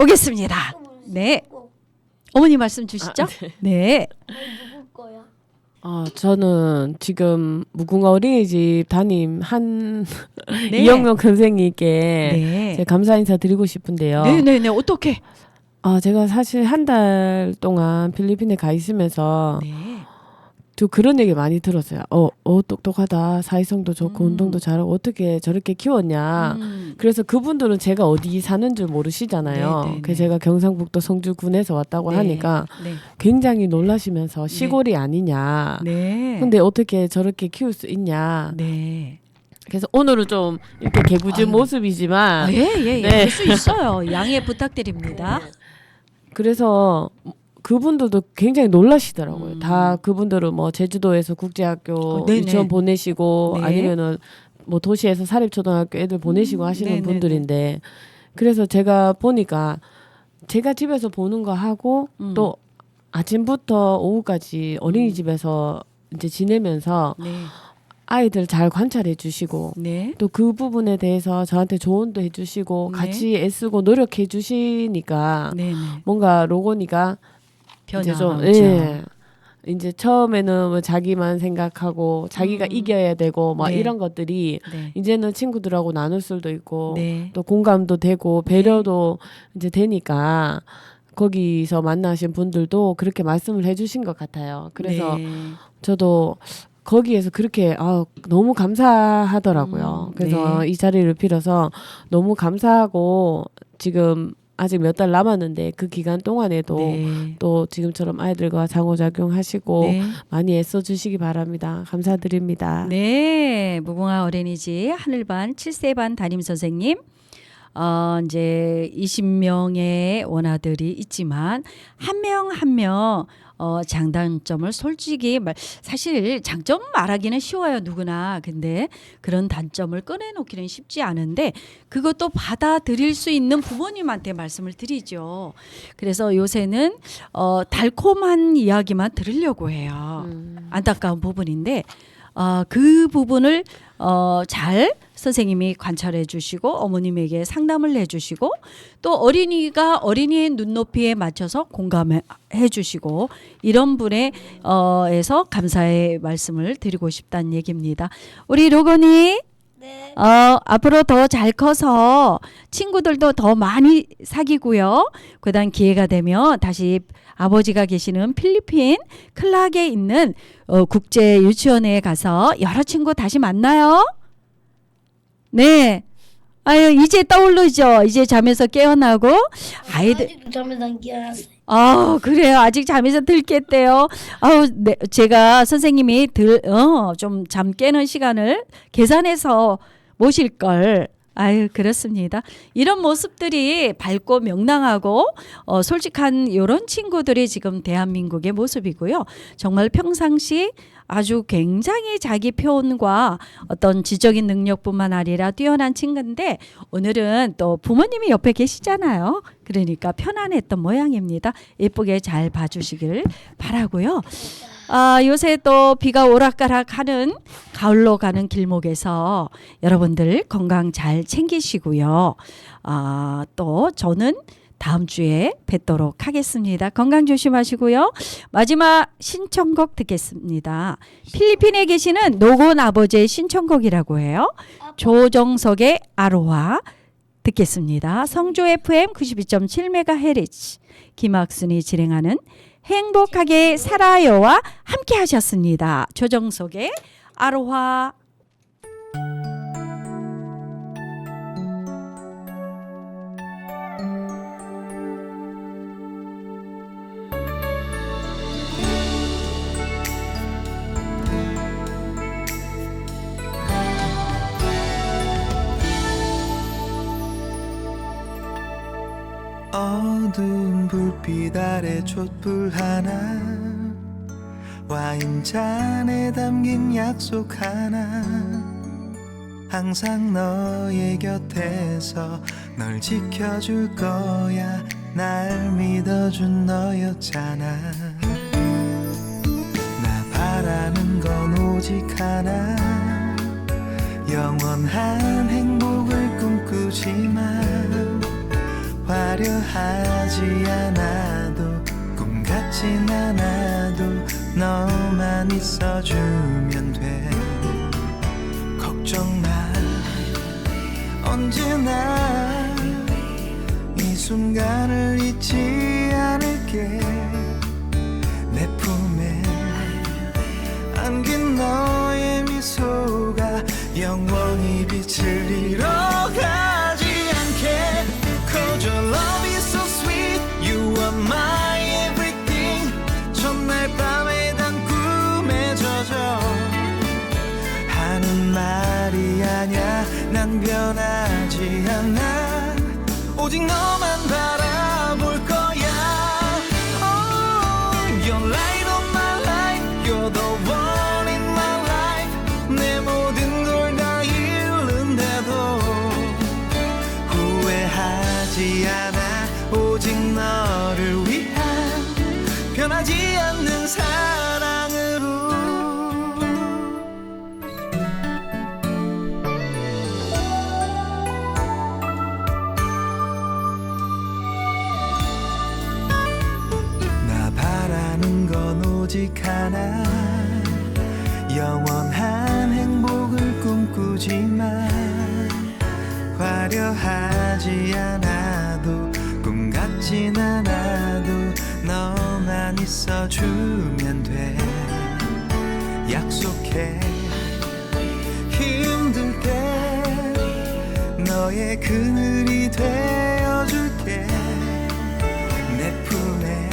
오겠습니다. 네. 어머니 말씀 주시죠. 네. 누구 거야? 저는 지금 무궁화 어린이집 담임 네. 이영명 선생님께 네. 제가 감사 인사 드리고 싶은데요. 네네네. 어떻게? 제가 사실 한 달 동안 필리핀에 가 있으면서 네. 저 그런 얘기 많이 들었어요. 똑똑하다. 사회성도 좋고 운동도 잘하고 어떻게 저렇게 키웠냐. 그래서 그분들은 제가 어디 사는 줄 모르시잖아요. 네네네. 그래서 제가 경상북도 성주군에서 왔다고 네. 하니까 네. 굉장히 놀라시면서 시골이 아니냐. 네. 근데 어떻게 저렇게 키울 수 있냐. 네. 그래서 오늘은 좀 이렇게 개구진 모습이지만 예. 네. 할 수 있어요. 양해 부탁드립니다. 그래서 그분들도 굉장히 놀라시더라고요. 다 그분들은 뭐 제주도에서 국제학교 네네. 유치원 보내시고 네. 아니면은 뭐 도시에서 사립초등학교 애들 보내시고 하시는 네네네. 분들인데 그래서 제가 보니까 제가 집에서 보는 거 하고 또 아침부터 오후까지 어린이집에서 이제 지내면서 네. 아이들 잘 관찰해 주시고 네. 또 그 부분에 대해서 저한테 조언도 해주시고 네. 같이 애쓰고 노력해 주시니까 네. 뭔가 로건이가 이제 좀 변화하죠. 이제 처음에는 뭐 자기만 생각하고 자기가 이겨야 되고 막 네. 이런 것들이 네. 이제는 친구들하고 나눌 수도 있고 네. 또 공감도 되고 배려도 이제 되니까 거기서 만나신 분들도 그렇게 말씀을 해주신 것 같아요. 그래서 네. 저도 거기에서 그렇게 너무 감사하더라고요. 그래서 네. 이 자리를 빌어서 너무 감사하고 지금 아직 몇 달 남았는데 그 기간 동안에도 네. 또 지금처럼 아이들과 상호작용하시고 네. 많이 애써주시기 바랍니다. 감사드립니다. 네, 무궁화 어린이집 하늘반 7세반 담임 선생님. 이제 20명의 원아들이 있지만 한 명 한 명 장단점을 솔직히 사실 장점 말하기는 쉬워요 누구나. 근데 그런 단점을 꺼내놓기는 쉽지 않은데 그것도 받아들일 수 있는 부모님한테 말씀을 드리죠. 그래서 요새는 달콤한 이야기만 들으려고 해요. 안타까운 부분인데 그 부분을 잘 선생님이 관찰해 주시고 어머님에게 상담을 해 주시고 또 어린이가 어린이의 눈높이에 맞춰서 공감해 주시고 이런 분에 에서 감사의 말씀을 드리고 싶다는 얘기입니다. 우리 로건이 네. 앞으로 더 잘 커서 친구들도 더 많이 사귀고요. 그다음 기회가 되면 다시 아버지가 계시는 필리핀 클락에 있는 국제 유치원에 가서 여러 친구 다시 만나요. 네. 아유 이제 떠오르죠. 이제 잠에서 깨어나고 아이들 아직도 잠에서 안 깨어났어요. 그래요. 아직 잠에서 들겠대요. 네, 제가 선생님이 좀 잠 깨는 시간을 계산해서 모실 걸. 아유, 그렇습니다. 이런 모습들이 밝고 명랑하고 솔직한 이런 친구들이 지금 대한민국의 모습이고요. 정말 평상시 아주 굉장히 자기 표현과 어떤 지적인 능력뿐만 아니라 뛰어난 친구인데 오늘은 또 부모님이 옆에 계시잖아요. 그러니까 편안했던 모양입니다. 예쁘게 잘 봐주시길 바라고요. 요새 또 비가 오락가락하는 가을로 가는 길목에서 여러분들 건강 잘 챙기시고요. 또 저는 다음 주에 뵙도록 하겠습니다. 건강 조심하시고요. 마지막 신청곡 듣겠습니다. 필리핀에 계시는 노곤 아버지의 신청곡이라고 해요. 조정석의 아로하 듣겠습니다. 성주 FM 92.7MHz 김학순이 진행하는 행복하게 살아요와 함께 하셨습니다. 조정석의 아로하. 어두운 불빛 아래 촛불 하나 와인잔에 담긴 약속 하나 항상 너의 곁에서 널 지켜줄 거야 날 믿어준 너였잖아 나 바라는 건 오직 하나 영원한 행복을 꿈꾸지만 화려하지 않아도 꿈 같진 않아도 너만 있어주면 돼 걱정 마 언제나 이 순간을 잊지 않을게 내 품에 영원히 빛을 잃어가지 않게 Cause your love is so sweet You are my everything 첫날 밤에 단 꿈에 젖어 하는 말이 아냐 난 변하지 않아 오직 너만 바라볼 거야 Oh, you're light of my life You're the one in my life 내 모든 걸 다 잃는데도 후회하지 않아 오직 너를 위한 변하지 않는 사랑으로 나 바라는 건 오직 하나 영원한 행복을 꿈꾸지만 화려하지 않아도 꿈 같진 않아도 너만 있어주면 돼 약속해 힘들 때 너의 그늘이 되어줄게 내 품에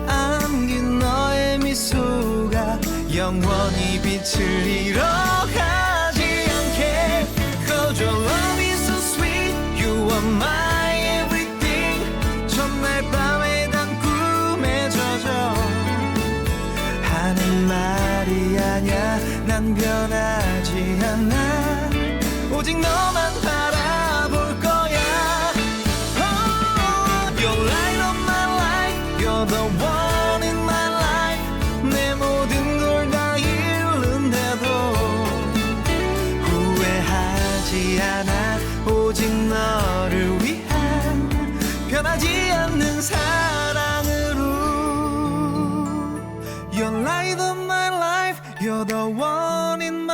안긴 너의 미소가 영원히 빛을 잃어가지 않게 Cause your love is so sweet You are my everything 첫날 밤에 단 꿈에 젖어 하는 말이 아냐 난 변하지 않아 오직 너만 바라볼 거야 Oh, you're light of my life You're the one in my life 내 모든 걸 다 잃는데도 후회하지 않아 오직 너를 위한 변하지 않는 사랑으로 You're light of my life You're the one in